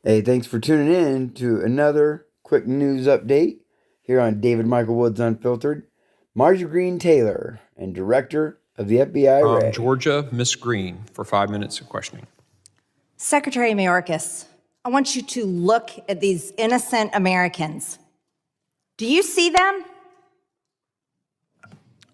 Hey, thanks for tuning in to another quick news update here on David Michael Woods Unfiltered. Marjorie Green Taylor and Director of the FBI Wray. Georgia, Miss Green, for 5 minutes of questioning. Secretary Mayorkas, I want you to look at these innocent Americans. Do you see them?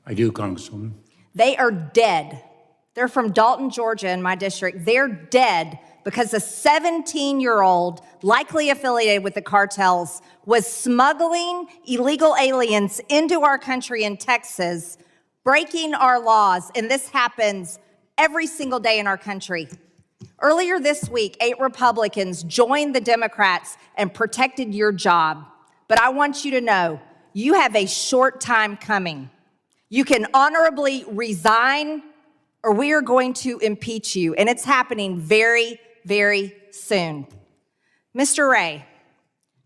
I do, Congresswoman. They are dead. They're from Dalton, Georgia, in my district. They're dead because a 17-year-old, likely affiliated with the cartels, was smuggling illegal aliens into our country in Texas, breaking our laws, and this happens every single day in our country. Earlier this week, 8 Republicans joined the Democrats and protected your job. But I want you to know, you have a short time coming. You can honorably resign, or we are going to impeach you, and it's happening very, very soon. Mr. Wray,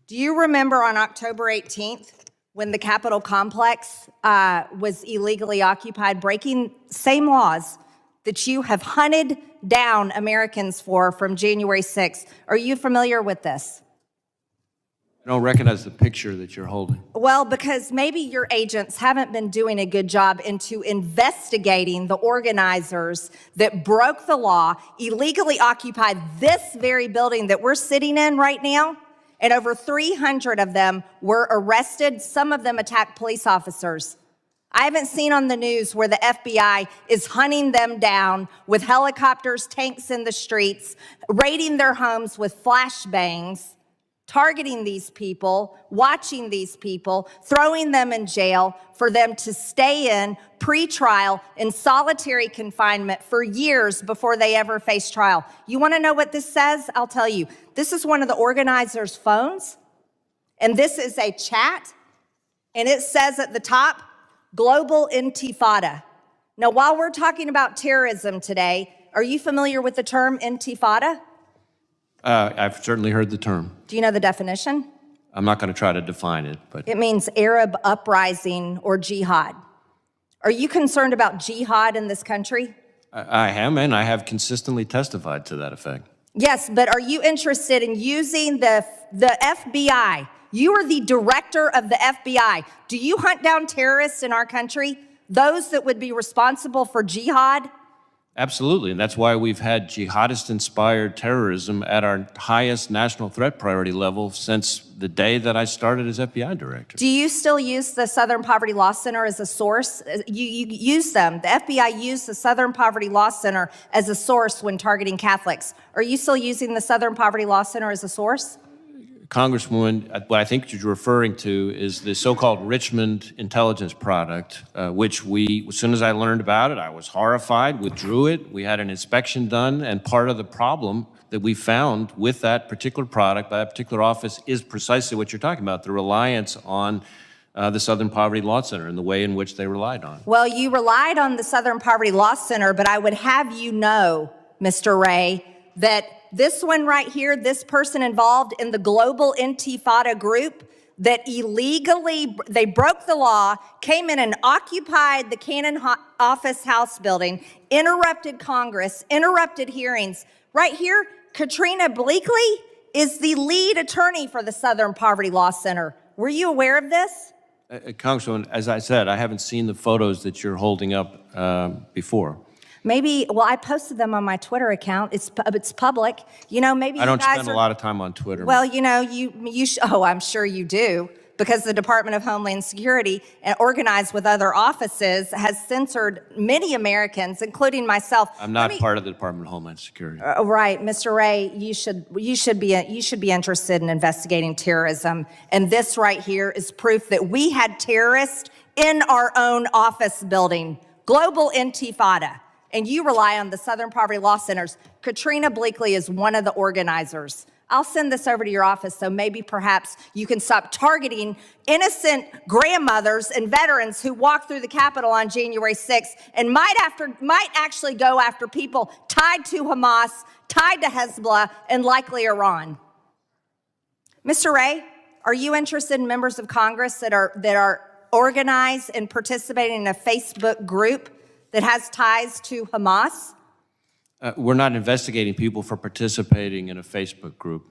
do you remember on October 18th when the Capitol complex was illegally occupied, breaking same laws that you have hunted down Americans for from January 6th? Are you familiar with this? I don't recognize the picture that you're holding. Well, because maybe your agents haven't been doing a good job into investigating the organizers that broke the law, illegally occupied this very building that we're sitting in right now, and over 300 of them were arrested. Some of them attacked police officers. I haven't seen on the news where the FBI is hunting them down with helicopters, tanks in the streets, raiding their homes with flashbangs, targeting these people, watching these people, throwing them in jail for them to stay in pre-trial in solitary confinement for years before they ever face trial. You want to know what this says? I'll tell you. This is one of the organizers' phones, and this is a chat, and it says at the top, Global Intifada. Now, while we're talking about terrorism today, are you familiar with the term Intifada? I've certainly heard the term. Do you know the definition? I'm not going to try to define it, but It means Arab uprising or jihad. Are you concerned about jihad in this country? I am, and I have consistently testified to that effect. Yes, but are you interested in using the FBI? You are the director of the FBI. Do you hunt down terrorists in our country? Those that would be responsible for jihad? Absolutely, and that's why we've had jihadist-inspired terrorism at our highest national threat priority level since the day that I started as FBI director. Do you still use the Southern Poverty Law Center as a source? You use them. The FBI used the Southern Poverty Law Center as a source when targeting Catholics. Are you still using the Southern Poverty Law Center as a source? Congresswoman, what I think you're referring to is the so-called Richmond intelligence product, which as soon as I learned about it, I was horrified, withdrew it. We had an inspection done, and part of the problem that we found with that particular product by that particular office is precisely what you're talking about, the reliance on the Southern Poverty Law Center and the way in which they relied on it. Well, you relied on the Southern Poverty Law Center, but I would have you know, Mr. Wray, that this one right here, this person involved in the Global Intifada group that illegally, they broke the law, came in and occupied the Cannon Office House building, interrupted Congress, interrupted hearings. Right here, Katrina Bleakley is the lead attorney for the Southern Poverty Law Center. Were you aware of this? Congresswoman, as I said, I haven't seen the photos that you're holding up before. Maybe, well, I posted them on my Twitter account. It's public. You know, maybe I don't you guys spend a lot of time on Twitter. Well, you know, oh, I'm sure you do, because the Department of Homeland Security, organized with other offices, has censored many Americans, including myself. I'm not part of the Department of Homeland Security. Right, Mr. Wray, you should be interested in investigating terrorism, and this right here is proof that we had terrorists in our own office building. Global Intifada. And you rely on the Southern Poverty Law Centers. Katrina Bleakley is one of the organizers. I'll send this over to your office so maybe perhaps you can stop targeting innocent grandmothers and veterans who walked through the Capitol on January 6th and might actually go after people tied to Hamas, tied to Hezbollah, and likely Iran. Mr. Wray, are you interested in members of Congress that are organized and participating in a Facebook group that has ties to Hamas? We're not investigating people for participating in a Facebook group.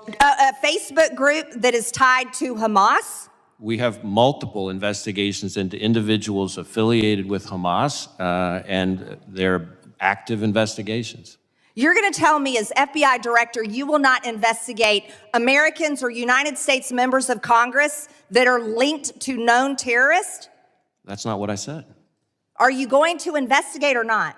A Facebook group that is tied to Hamas? We have multiple investigations into individuals affiliated with Hamas, and they're active investigations. You're going to tell me as FBI director you will not investigate Americans or United States members of Congress that are linked to known terrorists? That's not what I said. Are you going to investigate or not?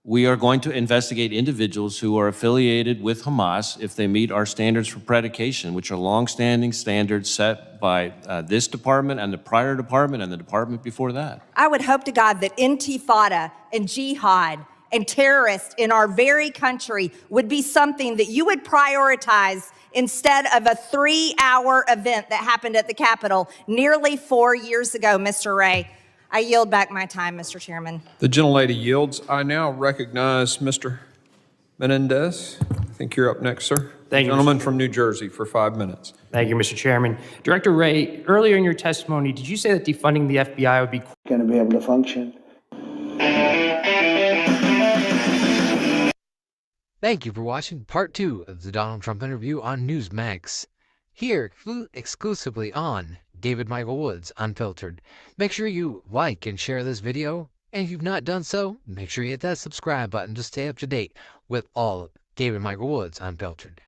We are going to investigate individuals who are affiliated with Hamas if they meet our standards for predication, which are longstanding standards set by this department and the prior department and the department before that. I would hope to God that intifada and jihad and terrorists in our very country would be something that you would prioritize instead of a 3-hour event that happened at the Capitol nearly 4 years ago, Mr. Wray. I yield back my time, Mr. Chairman. The gentlelady yields. I now recognize Mr. Menendez. I think you're up next, sir. Thank you, Gentleman from New Jersey for 5 minutes. Thank you, Mr. Chairman. Director Wray, earlier in your testimony, did you say that defunding the FBI would be going to be able to function? Thank you for watching part 2 of the Donald Trump interview on Newsmax. Here, exclusively on David Michael Woods Unfiltered. Make sure you like and share this video, and if you've not done so, make sure you hit that subscribe button to stay up to date with all of David Michael Woods Unfiltered.